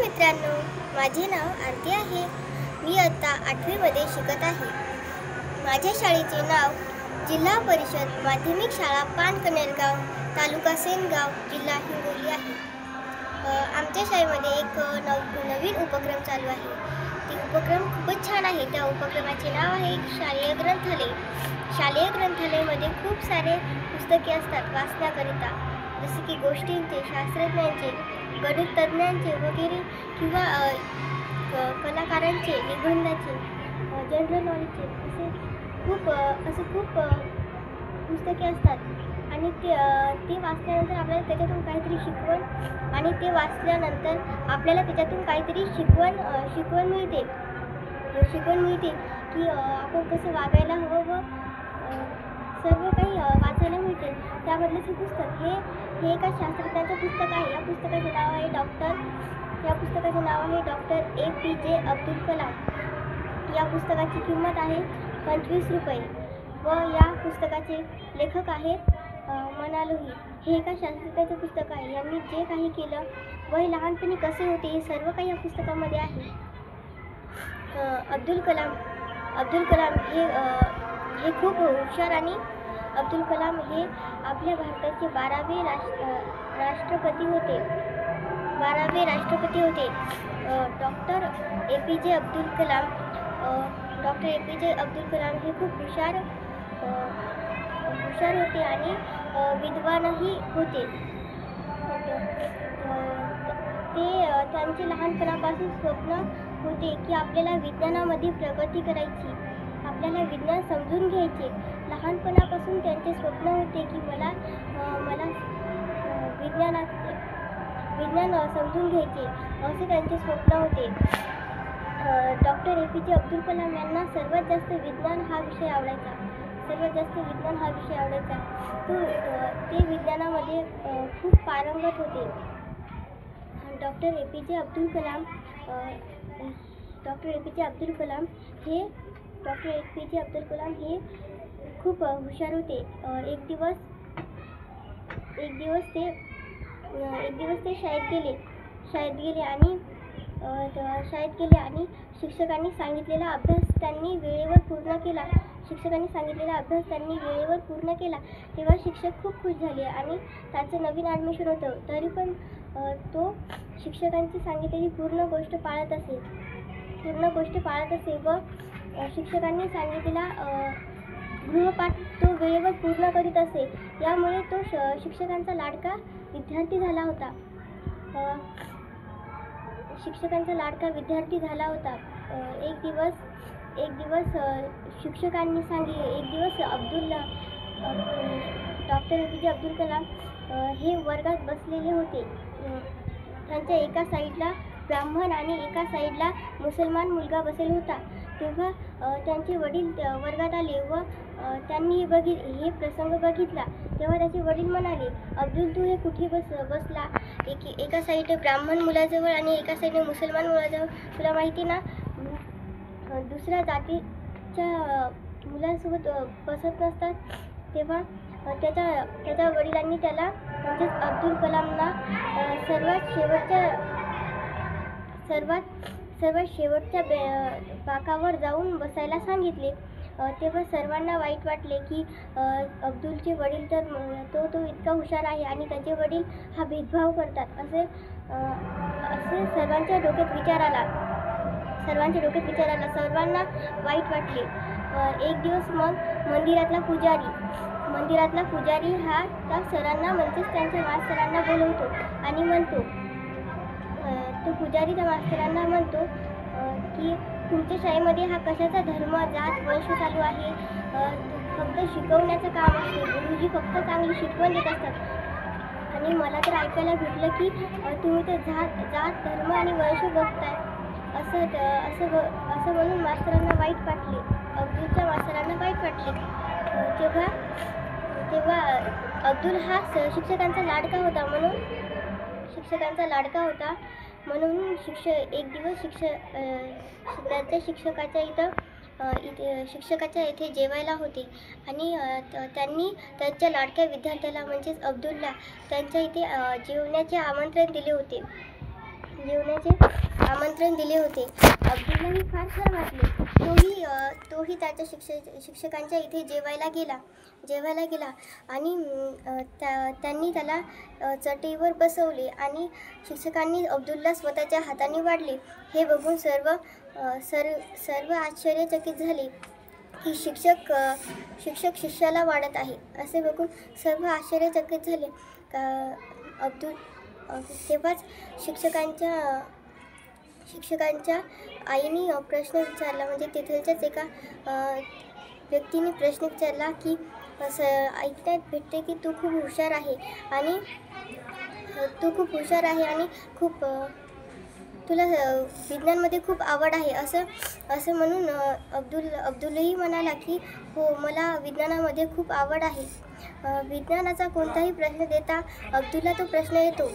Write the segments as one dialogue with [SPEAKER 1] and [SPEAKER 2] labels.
[SPEAKER 1] मित्रांनो, माझे नाव आरती आहे। मी आता 8वीमध्ये शिकत आहे। माझ्या शाळेचे नाव जिल्हा परिषद माध्यमिक शाळा पानकनेरगाव, तालुका सेनगाव, जिल्हा हिंगोली आहे। आमच्या शाळेमध्ये एक नवीन उपक्रम चालू आहे। ते उपक्रम खूपच छान आहे। त्या उपक्रमाचे नाव आहे शालेय ग्रंथालय। शालेय ग्रंथालयामध्ये खूप सारे पुस्तके असतात वाचण्याकरिता, जसे की गोष्टींचे, शास्त्रज्ञांचे, गणित तज्ञांचे वगैरे, किंवा कलाकारांचे, निबंधाचे, जनरल नॉलेजचे, असे खूप पुस्तके असतात। आणि ते वाचल्यानंतर आपल्याला त्याच्यातून काहीतरी शिकवण, आणि ते वाचल्यानंतर आपल्याला त्याच्यातून काहीतरी शिकवण मिळते की आपण कसं वागायला हवं, व सर्व काही वाचायला मिळते। त्याबद्दलच हे पुस्तक हे एका शास्त्रज्ञाचं पुस्तक आहे। या पुस्तकाचे नाव आहे डॉक्टर APJ अब्दुल कलाम। या पुस्तकाची किंमत आहे 25 रुपये, व या पुस्तकाचे लेखक आहेत मनालुही। हे एका शास्त्रज्ञाचे पुस्तक आहे। यांनी जे काही केलं व हे लहानपणी कसे होते हे सर्व काही या पुस्तकामध्ये आहे। अब्दुल कलाम हे खूप हुशार, आणि अब्दुल कलाम हे आपल्या भारताचे 12वे राष्ट्रपती होते। डॉक्टर APJ अब्दुल कलाम हे खूप हुशार होते, आणि विद्वानही होते। त्यांचे लहानपणापासून स्वप्न होते की आपल्याला विज्ञानामध्ये प्रगती करायची, आपल्याला विज्ञान समजून घ्यायचे। लहानपणापासून त्यांचे स्वप्न होते की मला विज्ञान समजून घ्यायचे, असे त्यांचे स्वप्न होते। डॉक्टर APJ अब्दुल कलाम यांना सर्वात जास्त विज्ञान हा विषय आवडायचा। ते विज्ञानामध्ये खूप पारंगत होते। डॉक्टर APJ अब्दुल कलाम हे खूप हुशार होते। एक दिवस ते शाळेत गेले आणि शिक्षकांनी सांगितलेला अभ्यास त्यांनी वेळेवर पूर्ण केला। तेव्हा शिक्षक खूप खुश झाले, आणि त्याचं नवीन ॲडमिशन होतं, तरी पण तो शिक्षकांची सांगितलेली पूर्ण गोष्ट पाळत असे, व शिक्षकांनी सांगितलेला गृहपाठ तो वेळेवर पूर्ण करीत असे। यामुळे तो शिक्षकांचा लाडका विद्यार्थी झाला होता। एक दिवस डॉक्टर APJ अब्दुल कलाम हे वर्गात बसलेले होते। त्यांच्या एका साईडला ब्राह्मण आणि एका साईडला मुसलमान मुलगा बसलेला होता। तेव्हा त्यांचे वडील वर्गात आले, व त्यांनी हे प्रसंग बघितला। तेव्हा त्याचे वडील म्हणाले, अब्दुल, तू हे कुठे बसला? एका साईडने ब्राह्मण मुलाजवळ आणि एका साईडने मुसलमान मुलाजवळ। तुला माहिती ना, दुसऱ्या जातीच्या मुलांसोबत बसत नसतात। तेव्हा त्याच्या वडिलांनी त्याला, म्हणजेच अब्दुल कलामना सर्वात शेवटच्या बाकावर जाऊन बसायला सांगितले। तेव्हा सर्वांना वाईट वाटले की अब्दुलचे वडील तो इतका हुशार आहे, आणि त्याचे वडील हा भेदभाव करतात, असे सर्वांच्या डोक्यात विचार आला। सर्वांना वाईट वाटले। एक दिवस मग मंदिरातला पुजारी हा त्या सरांना, म्हणजेच त्यांच्या मास्तरांना बोलवतो, आणि म्हणतो, तो पुजारी त्या मास्तरांना म्हणतो की तुमच्या शाळेमध्ये हा कशाचा धर्म, जात, वंश चालू आहे? फक्त शिकवण्याचं काम असते, गुरुजी फक्त चांगली शिकवण देत असतात, आणि मला तर ऐकायला भेटलं की तुम्ही तर जात, धर्म आणि वंश बघताय, असं म्हणून मास्तरांना वाईट वाटले। अब्दुलच्या मास्तरांना वाईट वाटले। तेव्हा अब्दुल हा शिक्षकांचा लाडका होता, म्हणून एक दिवस त्यांच्या शिक्षकाच्या इथे जेवायला होते, आणि त्यांनी त्यांच्या लाडक्या विद्यार्थ्याला, म्हणजेच अब्दुलला, त्यांच्या इथे जेवण्याचे आमंत्रण दिले होते। जेवण्याचे आमंत्रण दिले होते. अब्दुललाही फार छान वाटले. तोही त्याच्या शिक्षकांच्या इथे जेवायला गेला आणि त्यांनी त्याला चटईवर बसवले आणि शिक्षकांनी अब्दुलला स्वतःच्या हाताने वाढले. हे बघून सर्व आश्चर्यचकित झाले की शिक्षक शिष्याला वाढत आहे. असे बघून सर्व आश्चर्यचकित झाले. तेव्हाच शिक्षकांच्या आईने प्रश्न विचारला, म्हणजे तेथीलच्याच एका व्यक्तीने प्रश्न विचारला की ऐकण्यात भेटते की तू खूप हुशार आहे आणि खूप तुला विज्ञानमध्ये खूप आवड आहे. असं म्हणून अब्दुलही म्हणाला की हो, मला विज्ञानामध्ये खूप आवड आहे. विज्ञानाचा कोणताही प्रश्न देता अब्दुलला तो प्रश्न येतो.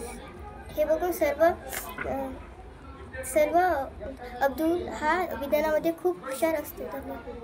[SPEAKER 1] हे बघून सर्व अब्दुल हा विज्ञानामध्ये खूप हुशार असतो.